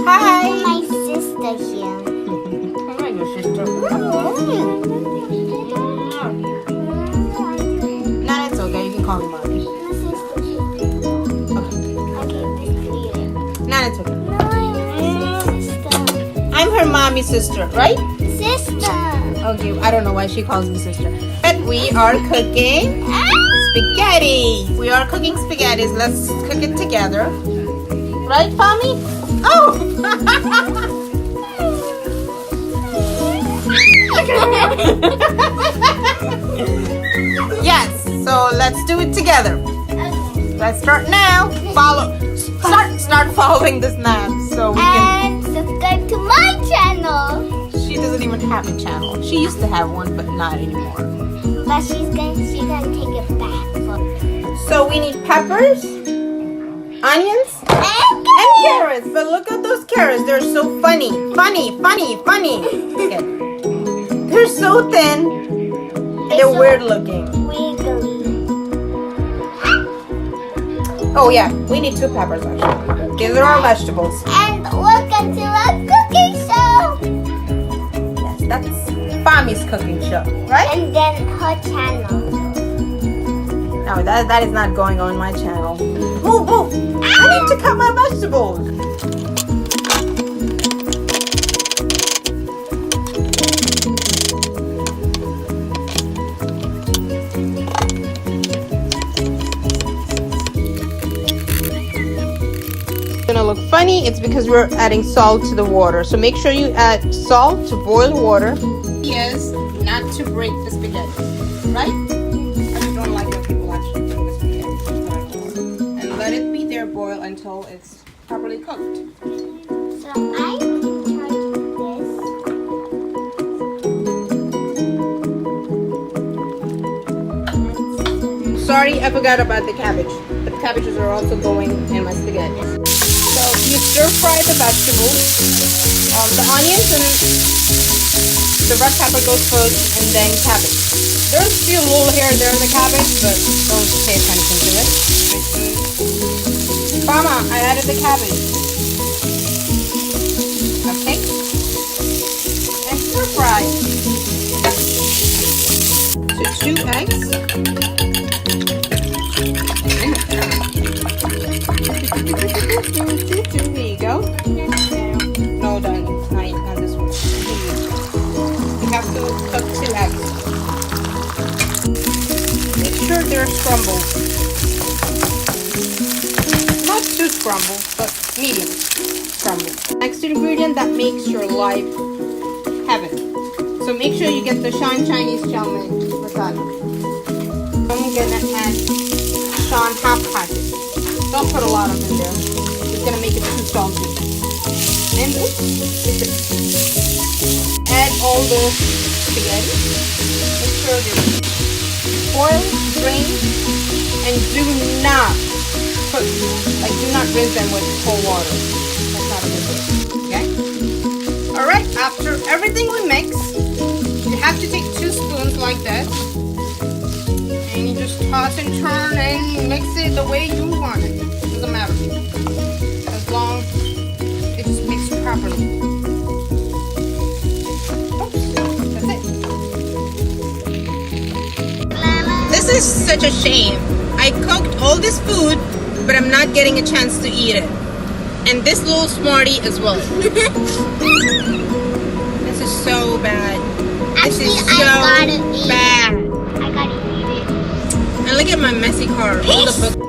Hi. My sister here. Hi, your sister. No, it's okay. You can call me mommy. No, it's okay. I'm her mommy's sister, right? Sister. Okay, I don't know why she calls me sister. But we are cooking spaghetti. We are cooking spaghettis. Let's cook it together. Right, Pommy? Oh! Yes, so let's do it together. Let's start now. Start following this map so we can. And subscribe to my channel. She doesn't even have a channel. She used to have one, but not anymore. But she's gonna take it back. So we need peppers, onions, and carrots. But look at those carrots. They're so funny. Funny. Okay. They're so thin. And they're weird looking. Wiggly. Oh yeah, we need 2 peppers actually. These are our vegetables. And welcome to our cooking show. Yes, that's Fami's cooking show, right? And then her channel. No, that is not going on my channel. Move! I need to cut my vegetables. Gonna look funny. It's because we're adding salt to the water, so make sure you add salt to boil water. Yes, not to break the spaghetti, right? I just don't like when people actually break the spaghetti. And let it be there boil until it's properly cooked. So I'm in charge of this. Sorry, I forgot about the cabbage. The cabbages are also going in my spaghetti. So you stir fry the vegetables, the onions and the red pepper goes first, and then cabbage. There's still a little hair there in the cabbage, but don't pay attention to it. Mama, I added the cabbage. Okay. And stir fry. So 2 eggs. Here you go. No, done. Not this one. You have to cook 2 eggs. Make sure they're scrambled. Not too scrambled, but medium scrambled. Next ingredient that makes your life heaven. So make sure you get the Shan Chinese chow mein masala. I'm gonna add Shan half packet. Don't put a lot of it in there. It's gonna make it too salty. And add all the spaghetti. Make sure they're boiled, drained, and do not put, do not rinse them with cold water. That's not a good thing. Okay? Alright, after everything we mix, you have to take 2 spoons like that. And you just toss and turn and mix it the way you want it. Doesn't matter. As long as it just mixed properly. Oops, that's it. This is such a shame. I cooked all this food, but I'm not getting a chance to eat it. And this little smarty as well. This is so bad. This is so bad. I gotta eat it. And look at my messy car. All the books.